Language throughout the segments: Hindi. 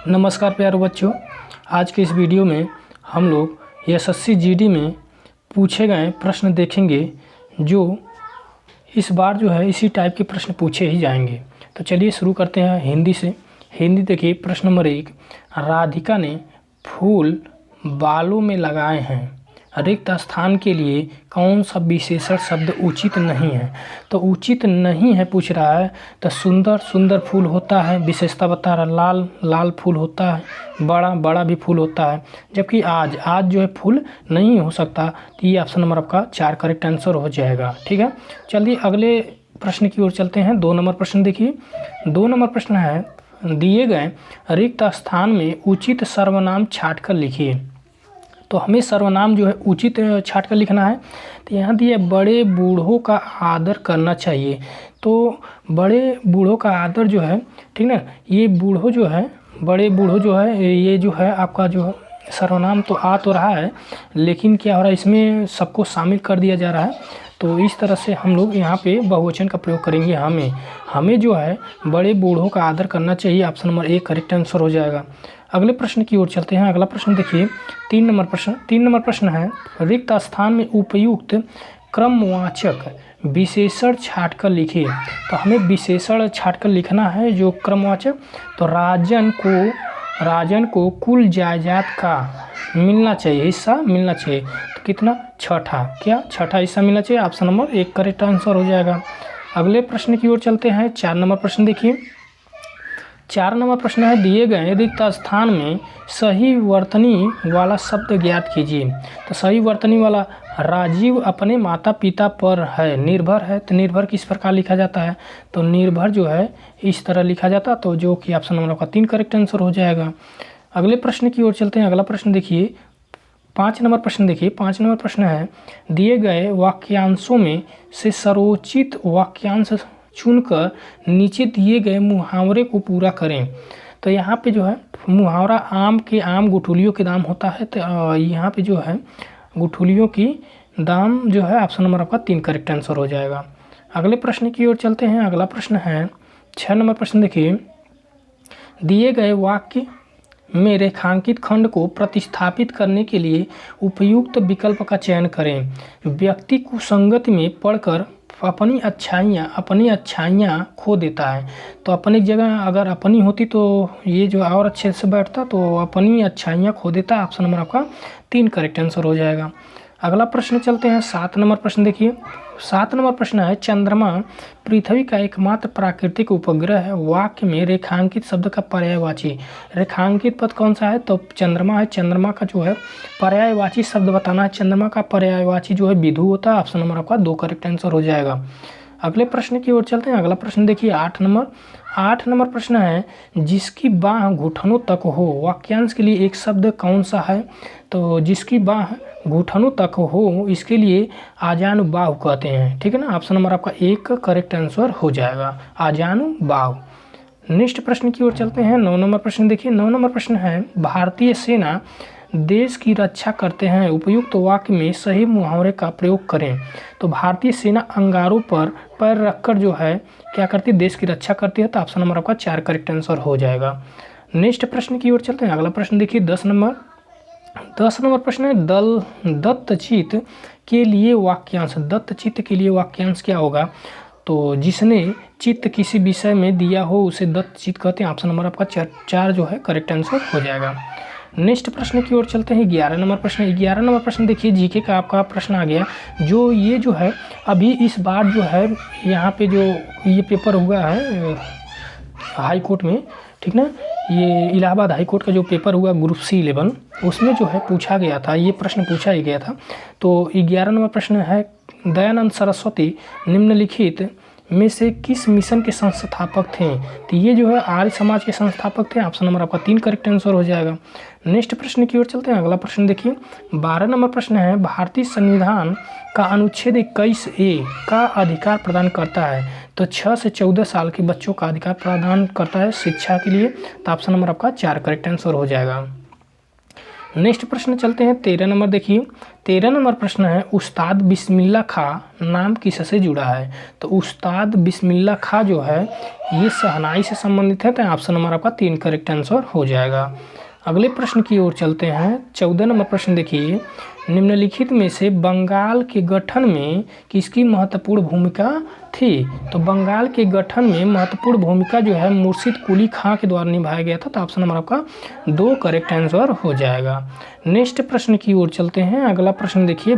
नमस्कार प्यारे बच्चों, आज के इस वीडियो में हम लोग एसएससी जीडी में पूछे गए प्रश्न देखेंगे। जो इस बार जो है इसी टाइप के प्रश्न पूछे ही जाएंगे। तो चलिए शुरू करते हैं हिंदी से। हिंदी देखिए, प्रश्न नंबर 1, राधिका ने फूल बालों में लगाए हैं, रिक्त स्थान के लिए कौन सा विशेषण शब्द उचित नहीं है। तो उचित नहीं है पूछ रहा है, तो सुंदर सुंदर फूल होता है, विशेषता बता रहा है। लाल लाल फूल होता है, बड़ा बड़ा भी फूल होता है, जबकि आज जो है फूल नहीं हो सकता। तो ये ऑप्शन नंबर आपका 4 करेक्ट आंसर हो जाएगा। ठीक है, चलिए अगले प्रश्न की ओर चलते हैं। 2 नंबर प्रश्न देखिए। 2 नंबर प्रश्न है, दिए गए रिक्त स्थान में उचित सर्वनाम छाट कर लिखिए। तो हमें सर्वनाम जो है उचित छाट कर लिखना है। तो यहाँ दिए बड़े बूढ़ों का आदर करना चाहिए। तो बड़े बूढ़ों का आदर जो है, ठीक ना, ये बूढ़ों जो है, बड़े बूढ़ों जो है, ये जो है आपका जो सर्वनाम तो आ तो रहा है, लेकिन क्या हो रहा है, इसमें सबको शामिल कर दिया जा रहा है। तो इस तरह से हम लोग यहाँ पे बहुवचन का प्रयोग करेंगे। हमें जो है बड़े बूढ़ों का आदर करना चाहिए। ऑप्शन नंबर 1 करेक्ट आंसर हो जाएगा। अगले प्रश्न की ओर चलते हैं। अगला प्रश्न देखिए, 3 नंबर प्रश्न। 3 नंबर प्रश्न है, रिक्त स्थान में उपयुक्त क्रमवाचक विशेषण छाट कर लिखिए। तो हमें विशेषण छाट कर लिखना है जो क्रमवाचक। तो राजन को कुल जायदाद का मिलना चाहिए, हिस्सा मिलना चाहिए। तो कितना? छठा हिस्सा मिलना चाहिए। ऑप्शन नंबर 1 करेक्ट आंसर हो जाएगा। अगले प्रश्न की ओर चलते हैं। 4 नंबर प्रश्न देखिए। 4 नंबर प्रश्न है, दिए गए रिक्त स्थान में सही वर्तनी वाला शब्द ज्ञात कीजिए। तो सही वर्तनी वाला, राजीव अपने माता पिता पर है निर्भर है। तो निर्भर किस प्रकार लिखा जाता है? तो निर्भर जो है इस तरह लिखा जाता, तो जो कि ऑप्शन नंबर का 3 करेक्ट आंसर हो जाएगा। अगले प्रश्न की ओर चलते हैं। अगला प्रश्न देखिए, 5 नंबर प्रश्न देखिए। 5 नंबर प्रश्न है, दिए गए वाक्यांशों में से सर्वोचित वाक्यांश चुनकर नीचे दिए गए मुहावरे को पूरा करें। तो यहाँ पे जो है मुहावरा आम गुठलियों के दाम होता है। तो यहाँ पे जो है गुठलियों की दाम जो है ऑप्शन नंबर आपका 3 करेक्ट आंसर हो जाएगा। अगले प्रश्न की ओर चलते हैं। अगला प्रश्न है 6 नंबर प्रश्न देखिए, दिए गए वाक्य में रेखांकित खंड को प्रतिस्थापित करने के लिए उपयुक्त विकल्प का चयन करें। व्यक्ति कुसंगति में पढ़कर अपनी अच्छाइयाँ खो देता है। तो अपनी जगह अगर अपनी होती तो ये जो और अच्छे से बैठता, तो अपनी अच्छाइयाँ खो देता। ऑप्शन नंबर आपका 3 करेक्ट आंसर हो जाएगा। अगला प्रश्न चलते हैं। 7 नंबर प्रश्न देखिए। 7 नंबर प्रश्न है, चंद्रमा पृथ्वी का एकमात्र प्राकृतिक उपग्रह है। वाक्य में रेखांकित शब्द का पर्यायवाची रेखांकित पद कौन सा है? तो चंद्रमा है। चंद्रमा का जो है पर्यायवाची शब्द बताना है। चंद्रमा का पर्यायवाची जो है विधु होता है। ऑप्शन नंबर आपका 2 करेक्ट आंसर हो जाएगा। अगले प्रश्न की ओर चलते हैं। अगला प्रश्न देखिए, 8 नंबर प्रश्न है, जिसकी बाह घुटनों तक हो। वाक्यांश के लिए एक शब्द कौन सा है? तो जिसकी बाह घुटनों तक हो, इसके लिए आजानुबाहु कहते हैं। ठीक है ना, ऑप्शन नंबर आपका 1 करेक्ट आंसर हो जाएगा, आजानुबाहु। नेक्स्ट प्रश्न की ओर चलते हैं। 9 नंबर प्रश्न देखिए। 9 नंबर प्रश्न है, भारतीय सेना देश की रक्षा करते हैं। उपयुक्त वाक्य में सही मुहावरे का प्रयोग करें। तो भारतीय सेना अंगारों पर पैर रखकर जो है क्या करती है? देश की रक्षा करती है। तो ऑप्शन नंबर आपका 4 करेक्ट आंसर हो जाएगा। नेक्स्ट प्रश्न की ओर चलते हैं। अगला प्रश्न देखिए, 10 नंबर प्रश्न है, दत्तचित्त के लिए वाक्यांश। दत्तचित्त के लिए वाक्यांश क्या होगा? तो जिसने चित्त किसी विषय में दिया हो उसे दत्तचित्त कहते हैं। ऑप्शन नंबर आपका 4 जो है करेक्ट आंसर हो जाएगा। नेक्स्ट प्रश्न की ओर चलते हैं। 11 नंबर प्रश्न। 11 नंबर प्रश्न देखिए, जीके का आपका प्रश्न आ गया। जो ये जो है अभी इस बार जो है यहाँ पे जो ये पेपर हुआ है हाई कोर्ट में, ठीक ना, ये इलाहाबाद हाई कोर्ट का जो पेपर हुआ ग्रुप C 11, उसमें जो है पूछा गया था, ये प्रश्न पूछा ही गया था। तो 11 नंबर प्रश्न है, दयानंद सरस्वती निम्नलिखित में से किस मिशन के संस्थापक थे? तो ये जो है आर्य समाज के संस्थापक थे। ऑप्शन नंबर आपका 3 करेक्ट आंसर हो जाएगा। नेक्स्ट प्रश्न की ओर चलते हैं। अगला प्रश्न देखिए, 12 नंबर प्रश्न है, भारतीय संविधान का अनुच्छेद 21A का अधिकार प्रदान करता है। तो 6 से 14 साल के बच्चों का अधिकार प्रदान करता है शिक्षा के लिए। तो ऑप्शन नंबर आपका 4 करेक्ट आंसर हो जाएगा। नेक्स्ट प्रश्न चलते हैं 13 नंबर। देखिए 13 नंबर प्रश्न है, उस्ताद बिस्मिल्लाह खां नाम किससे जुड़ा है? तो उस्ताद बिस्मिल्लाह खां जो है ये शहनाई से संबंधित है, तो ऑप्शन नंबर आपका 3 करेक्ट आंसर हो जाएगा। अगले प्रश्न की ओर चलते हैं। 14 नंबर प्रश्न देखिए, निम्नलिखित में से बंगाल के गठन में किसकी महत्वपूर्ण भूमिका थी? तो बंगाल के गठन में महत्वपूर्ण भूमिका जो है मुर्शिद कुली खां के द्वारा निभाया गया था, तो ऑप्शन नंबर आपका 2 करेक्ट आंसर हो जाएगा। नेक्स्ट प्रश्न की ओर चलते हैं। अगला प्रश्न देखिए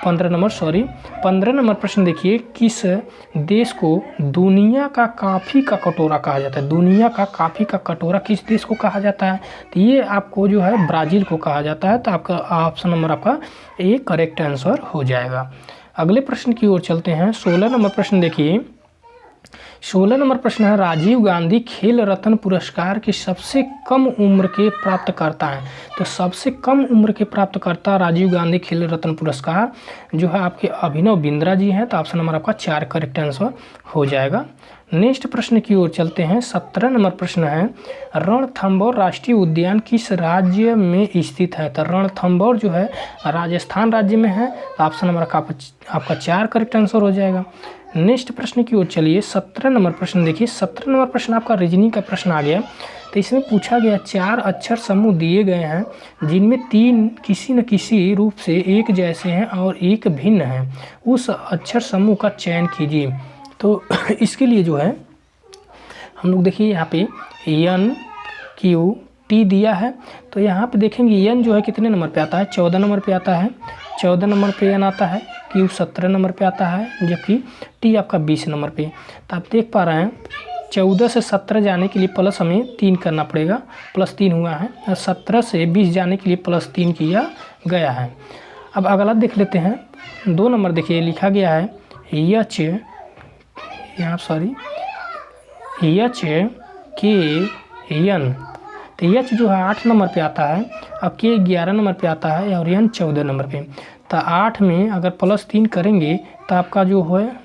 15 नंबर प्रश्न देखिए, किस देश को दुनिया का कॉफ़ी का कटोरा कहा जाता है? दुनिया का कॉफ़ी का कटोरा किस देश को कहा जाता है? तो ये आपको जो है ब्राज़ील को कहा जाता है, तो आपका ऑप्शन नंबर आपका ए करेक्ट आंसर हो जाएगा। अगले प्रश्न की ओर चलते हैं। 16 नंबर प्रश्न देखिए, 16 नंबर प्रश्न है, राजीव गांधी खेल रत्न पुरस्कार के सबसे कम उम्र के प्राप्तकर्ता हैं? तो सबसे कम उम्र के प्राप्तकर्ता राजीव गांधी खेल रत्न पुरस्कार जो है आपके अभिनव बिंद्रा जी हैं, तो ऑप्शन नंबर आपका 4 करेक्ट आंसर हो जाएगा। नेक्स्ट प्रश्न की ओर चलते हैं। 17 नंबर प्रश्न है, रणथंभौर राष्ट्रीय उद्यान किस राज्य में स्थित है? तो रणथंभौर जो है राजस्थान राज्य में है, तो ऑप्शन नंबर आपका 4 करेक्ट आंसर हो जाएगा। नेक्स्ट प्रश्न की ओर चलिए। 17 नंबर प्रश्न देखिए, 17 नंबर प्रश्न आपका रीजनिंग का प्रश्न आ गया। तो इसमें पूछा गया 4 अक्षर समूह दिए गए हैं जिनमें 3 किसी न किसी रूप से एक जैसे हैं और एक भिन्न है, उस अक्षर समूह का चयन कीजिए। तो इसके लिए जो है हम लोग देखिए यहाँ पे एन क्यू टी दिया है, तो यहाँ पे देखेंगे एन जो है कितने नंबर पे आता है? 14 नंबर पे आता है। 14 नंबर पे एन आता है, क्यू 17 नंबर पे आता है, जबकि टी आपका 20 नंबर पे। तो आप देख पा रहे हैं 14 से 17 जाने के लिए प्लस हमें 3 करना पड़ेगा, +3 हुआ है, और 17 से 20 जाने के लिए +3 किया गया है। अब अगला देख लेते हैं। 2 नंबर देखिए लिखा गया है एच के एन। तो एच जो है 8 नंबर पे आता है, और के 11 नंबर पे आता है, और एन 14 नंबर पे। तो 8 में अगर +3 करेंगे तो आपका जो है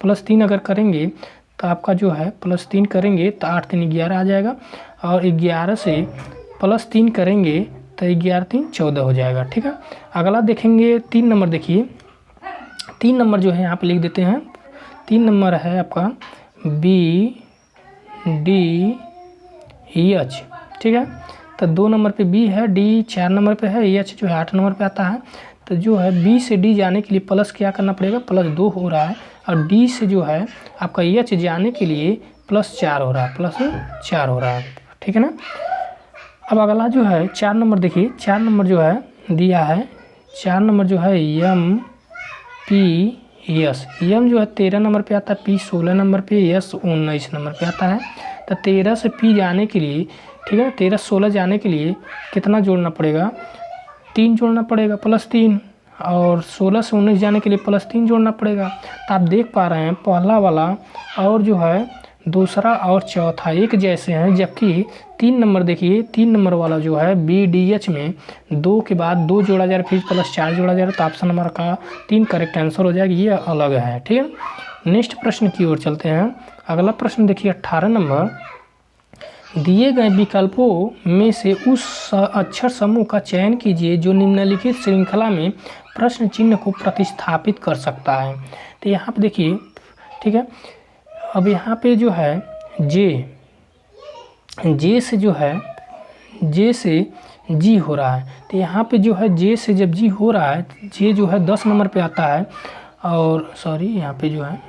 +3 अगर करेंगे तो आपका जो है +3 करेंगे तो 8 3 11 आ जाएगा, और 11 से +3 करेंगे तो 11 3 14 हो जाएगा। ठीक है। अगला देखेंगे 3 नंबर देखिए, 3 नंबर जो है यहाँ पे लिख देते हैं। 3 नंबर है आपका बी डी एच। ठीक है। तो 2 नंबर पे बी है, डी 4 नंबर पे है, एच जो है 8 नंबर पे आता है। तो जो है बी से डी जाने के लिए प्लस क्या करना पड़ेगा? +2 हो रहा है, और डी से जो है आपका एच जाने के लिए +4 हो रहा है, +4 हो रहा है। ठीक है ना। अब अगला जो है 4 नंबर देखिए, 4 नंबर जो है दिया है, 4 नंबर जो है एम पी एस। एम जो है 13 नंबर पे आता है, पी 16 नंबर पे, एस 19 नंबर पे आता है। तो 13 से पी जाने के लिए, ठीक है, 13 से 16 जाने के लिए कितना जोड़ना पड़ेगा? 3 जोड़ना पड़ेगा, +3, और 16 से 19 जाने के लिए +3 जोड़ना पड़ेगा। तो आप देख पा रहे हैं पहला वाला और जो है दूसरा और चौथा एक जैसे हैं, जबकि 3 नंबर देखिए, 3 नंबर वाला जो है बी डी एच में 2 के बाद 2 जोड़ा जा रहा है, फिर +4 जोड़ा जा रहा है, तो ऑप्शन नंबर का 3 करेक्ट आंसर हो जाएगा। ये अलग है। ठीक है। नेक्स्ट प्रश्न की ओर चलते हैं। अगला प्रश्न देखिए 18 नंबर, दिए गए विकल्पों में से उस अक्षर समूह का चयन कीजिए जो निम्नलिखित श्रृंखला में प्रश्न चिन्ह को प्रतिस्थापित कर सकता है। तो यहाँ पे देखिए, ठीक है, अब यहाँ पे जो है जे से जो है जे से जी हो रहा है। तो यहाँ पे जो है जे से जब जी हो रहा है, जे जो है 10 नंबर पे आता है, और सॉरी यहाँ पे जो है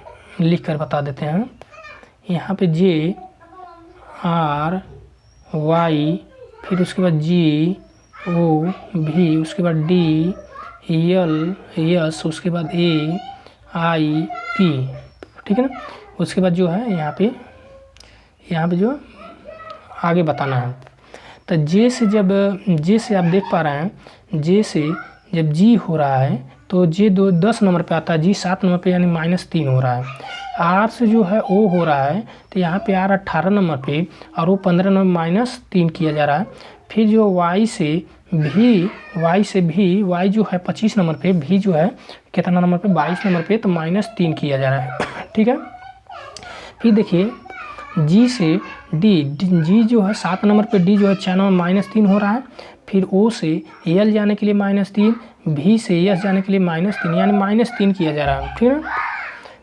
लिख कर बता देते हैं। यहाँ पे जे आर वाई, फिर उसके बाद जी ओ भी, उसके बाद डी एल एस, उसके बाद ए आई पी। ठीक है ना। उसके बाद जो है यहाँ पे जो आगे बताना है। तो जे से आप देख पा रहे हैं, जे से जब जी हो रहा है तो जे 10 नंबर पे आता है, जी 7 नंबर पे यानी -3 हो रहा है। आर से जो है ओ हो रहा है, तो यहाँ पे आर 18 नंबर पे और वो 15 नंबर -3 किया जा रहा है। फिर जो वाई से भी वाई जो है 25 नंबर पे, भी जो है कितना नंबर पे? 22 नंबर पे, तो -3 किया जा रहा है। ठीक है। फिर देखिए जी से डी, जी जो है 7 नंबर पे, डी जो है 4 नंबर -3 हो रहा है। फिर ओ से एल जाने के लिए -3, भी से एस जाने के लिए -3, यानी -3 किया जा रहा है। ठीक है,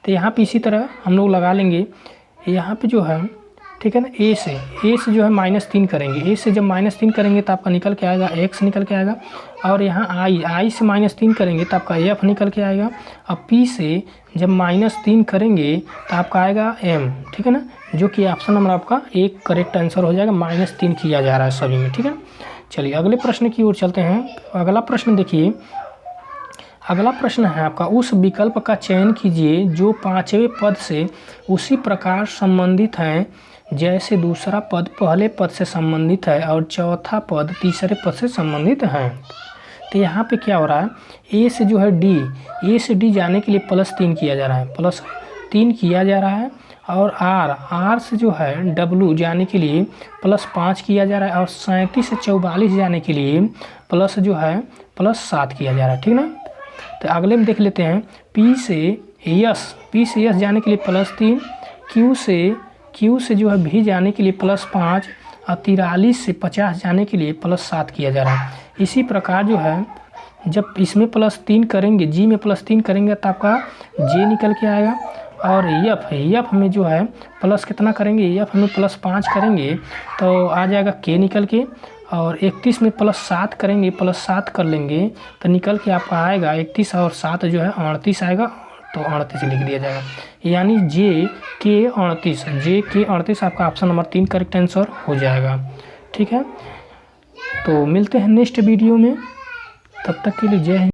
तो यहाँ पे इसी तरह हम लोग लगा लेंगे। यहाँ पे जो है, ठीक है ना, ए से जो है -3 करेंगे। ए से जब -3 करेंगे तो आपका निकल के आएगा एक्स निकल के आएगा। और यहाँ आई से -3 करेंगे तो आपका एफ निकल के आएगा। अब पी से जब -3 करेंगे तो आपका आएगा एम। ठीक है ना, जो कि ऑप्शन नंबर आपका एक करेक्ट आंसर हो जाएगा। -3 किया जा रहा है सभी में। ठीक है, चलिए अगले प्रश्न की ओर चलते हैं। अगला प्रश्न देखिए, अगला प्रश्न है आपका, उस विकल्प का चयन कीजिए जो 5वें पद से उसी प्रकार संबंधित हैं जैसे दूसरा पद पहले पद से संबंधित है और चौथा पद तीसरे पद से संबंधित है। तो यहाँ पे क्या हो रहा है, ए से जो है डी, ए से डी जाने के लिए +3 किया जा रहा है, +3 किया जा रहा है। और आर से जो है डब्लू जाने के लिए +5 किया जा रहा है। और 37 से 44 जाने के लिए प्लस जो है +7 किया जा रहा है। ठीक ना, तो अगले में देख लेते हैं, पी से यस जाने के लिए +3, क्यू से जो है भी जाने के लिए +5 और 43 से 50 जाने के लिए +7 किया जा रहा है। इसी प्रकार जो है जब इसमें +3 करेंगे, जी में +3 करेंगे तो आपका जे निकल के आएगा। और एफ में जो है प्लस कितना करेंगे, एफ में +5 करेंगे तो आ जाएगा के निकल के। और 31 में +7 करेंगे, +7 कर लेंगे तो निकल के आपका आएगा 31 और 7 जो है 38 आएगा, तो 38 लिख दिया जाएगा। यानी जे के 38 आपका ऑप्शन नंबर 3 करेक्ट आंसर हो जाएगा। ठीक है, तो मिलते हैं नेक्स्ट वीडियो में, तब तक के लिए जय हिंद।